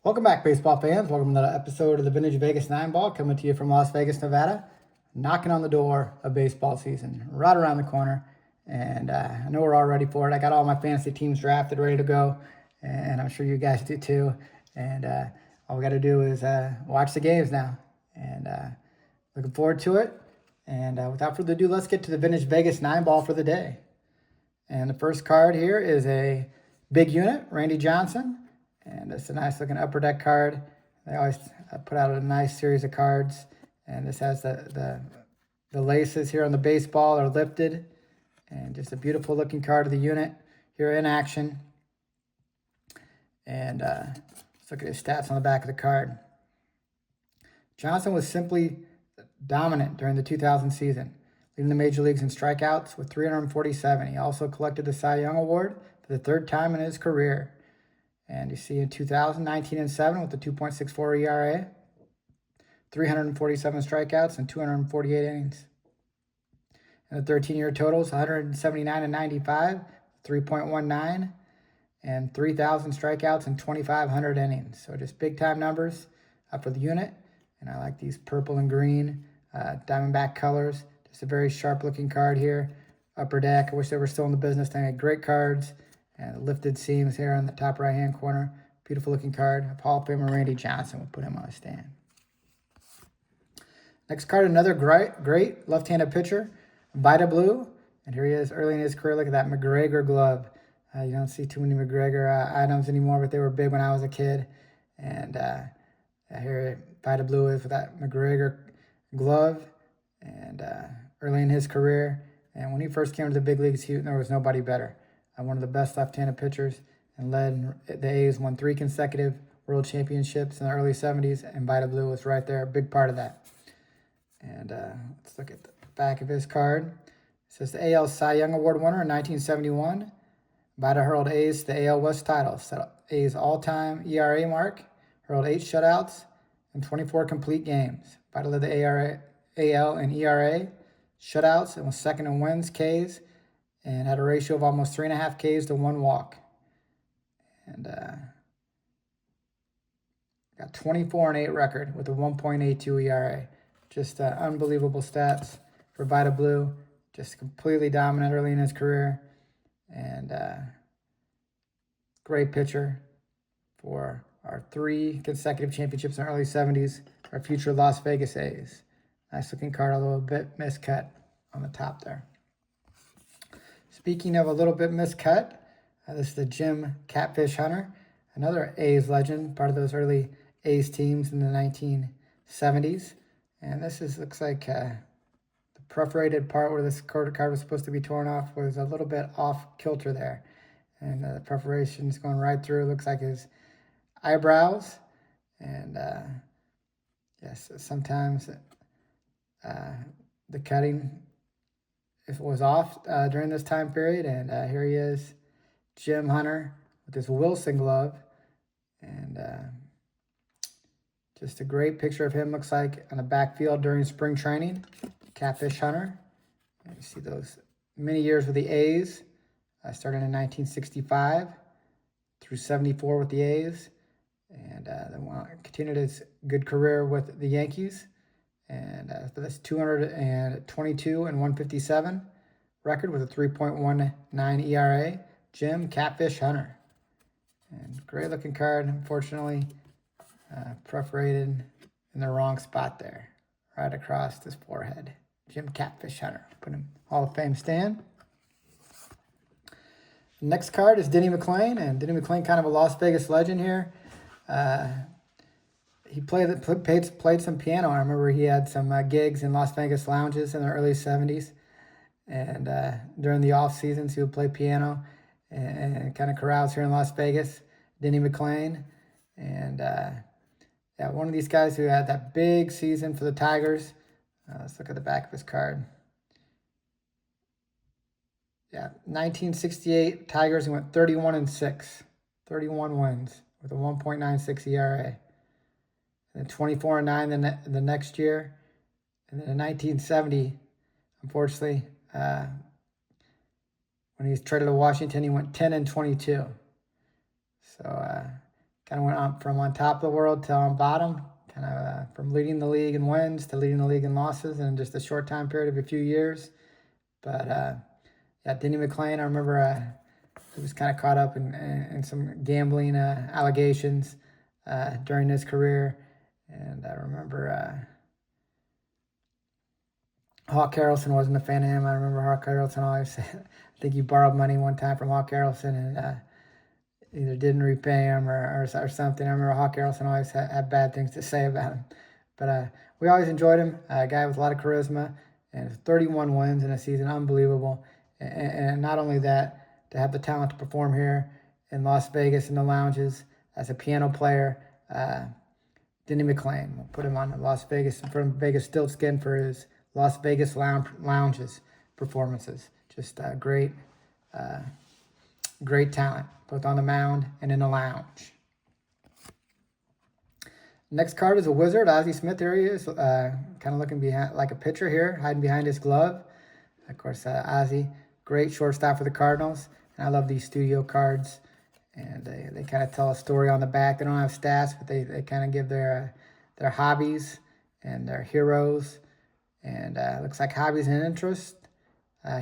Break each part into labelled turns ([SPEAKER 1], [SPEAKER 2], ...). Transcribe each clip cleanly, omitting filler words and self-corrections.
[SPEAKER 1] Welcome back, baseball fans. Welcome to another episode of the Vintage Vegas 9 Ball, coming to you from Las Vegas, Nevada. Knocking on the door of baseball season, right around the corner. And I know we're all ready for it. I got all my fantasy teams drafted, ready to go. And I'm sure you guys do too. And all we got to do is watch the games now. And looking forward to it. And without further ado, let's get to the Vintage Vegas 9 Ball for the day. And the first card here is a big unit, Randy Johnson. And it's a nice looking upper deck card. They always put out a nice series of cards. And this has the laces here on the baseball are lifted. And just a beautiful looking card of the unit here in action. And let's look at his stats on the back of the card. Johnson was simply dominant during the 2000 season, leading the major leagues in strikeouts with 347. He also collected the Cy Young Award for the third time in his career. And you see in 2019 and 7 with the 2.64 ERA, 347 strikeouts and 248 innings. And the 13-year totals, 179 and 95, 3.19, and 3,000 strikeouts and 2,500 innings. So just big-time numbers for the unit. And I like these purple and green Diamondback colors. Just a very sharp-looking card here. Upper deck. I wish they were still in the business. They had great cards. And the lifted seams here on the top right-hand corner. Beautiful looking card. Hall of Famer Randy Johnson will put him on a stand. Next card, another great left-handed pitcher, Vita Blue. And here he is early in his career. Look at that McGregor glove. You don't see too many McGregor items anymore, but they were big when I was a kid. And here Vita Blue is with that McGregor glove. And early in his career. And when he first came to the big leagues, there was nobody better. One of the best left-handed pitchers, and led the A's, won 3 consecutive world championships in the early 70s, and Vita Blue was right there, a big part of that. And let's look at the back of his card. It says the AL Cy Young Award winner in 1971. Vita hurled A's to the AL West title, set A's all-time ERA mark, hurled 8 shutouts and 24 complete games. Vita led the AL in ERA, shutouts, and was second in wins, Ks, and had a ratio of almost 3.5 Ks to 1 walk. And got 24-8 record with a 1.82 ERA. Just unbelievable stats for Vita Blue. Just completely dominant early in his career. And great pitcher for our 3 consecutive championships in the early 70s. Our future Las Vegas A's. Nice looking card, a little bit miscut on the top there. Speaking of a little bit miscut, this is the Jim Catfish Hunter, another A's legend, part of those early A's teams in the 1970s. And this looks like the perforated part where this card was supposed to be torn off was a little bit off kilter there. And the perforation is going right through. Looks like his eyebrows. And yes, sometimes the cutting was off during this time period. And here he is, Jim Hunter, with his Wilson glove. And just a great picture of him, looks like, on the backfield during spring training. Catfish Hunter. And you see those many years with the A's. Starting in 1965 through 74 with the A's. And then continued his good career with the Yankees. And for this 222 and 157 record with a 3.19 ERA, Jim Catfish Hunter. And great looking card, unfortunately, perforated in the wrong spot there, right across his forehead. Jim Catfish Hunter. Put him Hall of Fame stand. Next card is Denny McLain, and Denny McLain, kind of a Las Vegas legend here. He played some piano. I remember he had some gigs in Las Vegas lounges in the early 70s. And during the off seasons, he would play piano and kind of carouse here in Las Vegas. Denny McLain. And yeah, one of these guys who had that big season for the Tigers. Let's look at the back of his card. Yeah, 1968 Tigers, he went 31-6. 31 wins with a 1.96 ERA. And 24-9 the next year. And then in 1970, unfortunately, when he was traded to Washington, he went 10-22. So Kind of went on from on top of the world to on bottom, kind of from leading the league in wins to leading the league in losses in just a short time period of a few years. But yeah, Denny McClain, I remember he was kind of caught up in some gambling allegations during his career. And I remember Hawk Harrelson wasn't a fan of him. I remember Hawk Harrelson always said, I think he borrowed money one time from Hawk Harrelson and either didn't repay him or something. I remember Hawk Harrelson always had bad things to say about him. But we always enjoyed him, a guy with a lot of charisma, and 31 wins in a season, unbelievable. And not only that, to have the talent to perform here in Las Vegas in the lounges as a piano player, Denny McClain. We'll put him on the Las Vegas, from VEGASTILTSKIN for his Las Vegas lounges performances. Just great talent, both on the mound and in the lounge. Next card is a Wizard, Ozzie Smith. There he is, kind of looking behind like a pitcher here, hiding behind his glove. Of course, Ozzie, great shortstop for the Cardinals. And I love these studio cards. And they kind of tell a story on the back. They don't have stats, but they kind of give their hobbies and their heroes. And looks like hobbies and interest.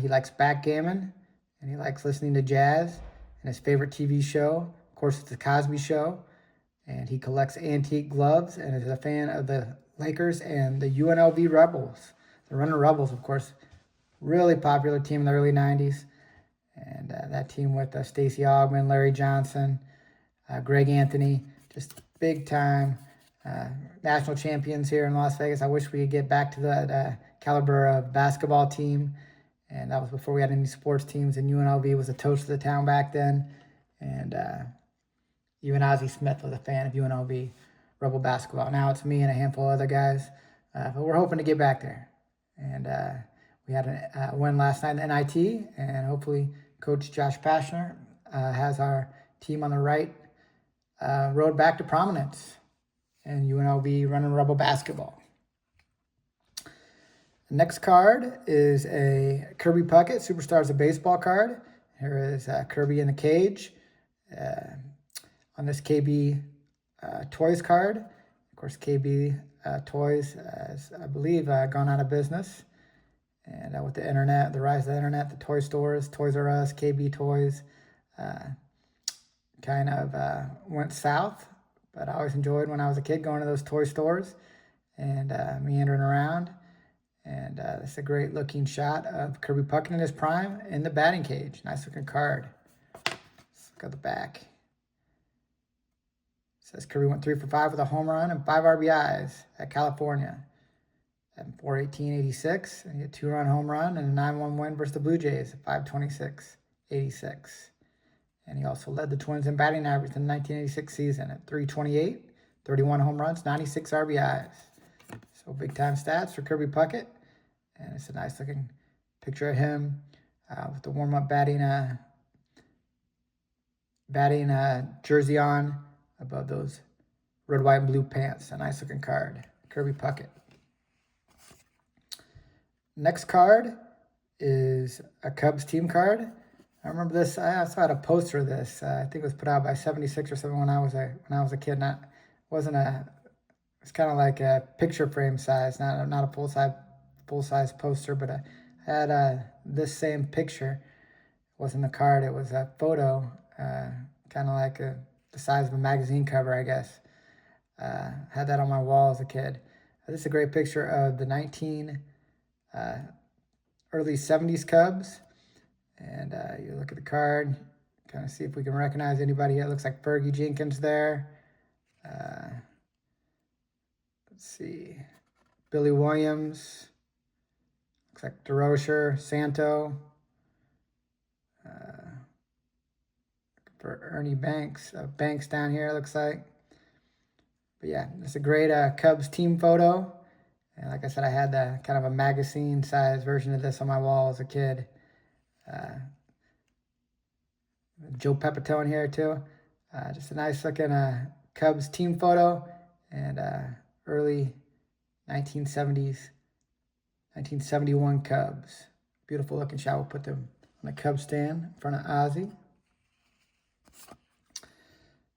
[SPEAKER 1] He likes backgammon, and he likes listening to jazz. And his favorite TV show, of course, it's The Cosby Show. And he collects antique gloves and is a fan of the Lakers and the UNLV Rebels. The Running Rebels, of course, really popular team in the early 90s. And that team with Stacey Augmon, Larry Johnson, Greg Anthony, just big time national champions here in Las Vegas. I wish we could get back to that caliber of basketball team. And that was before we had any sports teams. And UNLV was the toast of the town back then. And even Ozzie Smith was a fan of UNLV Rebel basketball. Now it's me and a handful of other guys. But we're hoping to get back there. And we had a win last night in NIT, and hopefully Coach Josh Pashner has our team on the right road back to prominence in UNLV Running Rebel basketball. The next card is a Kirby Puckett, Superstars of Baseball card. Here is Kirby in the cage on this KB Toys card. Of course, KB Toys has, I believe, gone out of business. And with the internet, the rise of the internet, the toy stores, Toys R Us, KB Toys, kind of went south. But I always enjoyed when I was a kid going to those toy stores and meandering around. And it's a great looking shot of Kirby Puckett in his prime in the batting cage. Nice looking card. Let's look at the back. It says Kirby went 3 for 5 with a home run and 5 RBIs at California. At 4/18/86, and he had a 2-run home run and a 9-1 win versus the Blue Jays at 5/26/86. And he also led the Twins in batting average in the 1986 season at 328, 31 home runs, 96 RBIs. So big time stats for Kirby Puckett, and it's a nice looking picture of him with the warm up batting jersey on above those red, white, and blue pants. A nice looking card, Kirby Puckett. Next card is a Cubs team card. I remember this. I also had a poster of this. I think it was put out by 76 or something when I was a kid. It's kind of like a picture frame size, not a full size poster. But I had this same picture. It wasn't a card. It was a photo, kind of like the size of a magazine cover, I guess. Had that on my wall as a kid. This is a great picture of the early 70s Cubs. And you look at the card, kind of see if we can recognize anybody here. It looks like Fergie Jenkins there. Let's see. Billy Williams. Looks like DeRocher, Santo. For Ernie Banks. Banks down here, it looks like. But yeah, it's a great Cubs team photo. And like I said, I had the kind of a magazine-sized version of this on my wall as a kid. Joe Pepitone here too. Just a nice looking Cubs team photo, and early 1970s, 1971 Cubs. Beautiful looking shot. We'll put them on the Cubs stand in front of Ozzie.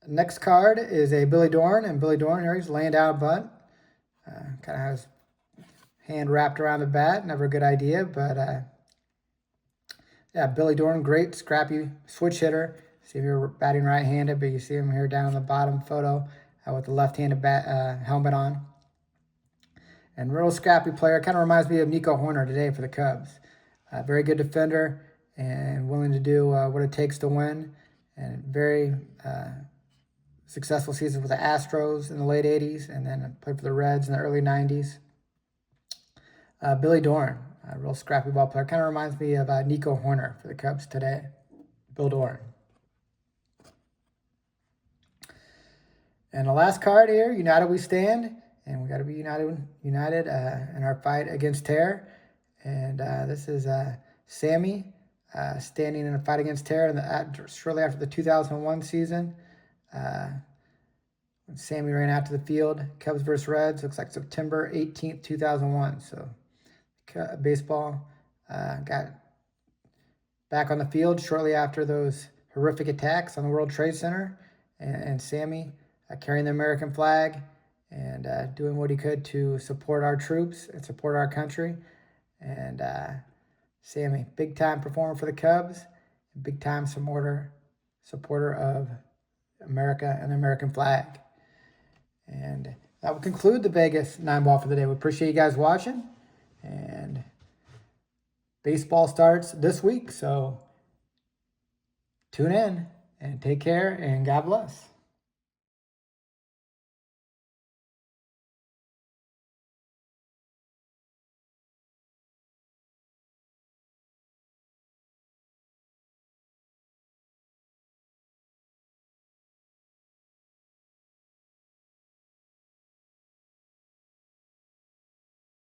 [SPEAKER 1] Next card is a Billy Dorn, and Billy Dorn here, he's laying down a bunt. Kind of has hand wrapped around the bat. Never a good idea, but yeah, Billy Dorn, great scrappy switch hitter. See if you're batting right-handed, but you see him here down in the bottom photo with the left-handed helmet on. And real scrappy player. Kind of reminds me of Nico Horner today for the Cubs. Very good defender and willing to do what it takes to win. And very successful season with the Astros in the late 80s, and then played for the Reds in the early 90s. Billy Dorn, a real scrappy ball player. Kind of reminds me of Nico Horner for the Cubs today. Bill Dorn. And the last card here, United We Stand. And we got to be united in our fight against terror. And this is Sammy standing in a fight against terror shortly after the 2001 season. When Sammy ran out to the field, Cubs versus Reds, looks like September 18th, 2001. So baseball got back on the field shortly after those horrific attacks on the World Trade Center. And Sammy carrying the American flag and doing what he could to support our troops and support our country. And Sammy, big-time performer for the Cubs, big-time supporter of America and the American flag. And that will conclude the Vegas 9-ball for the day. We appreciate you guys watching. And baseball starts this week, so tune in and take care and God bless.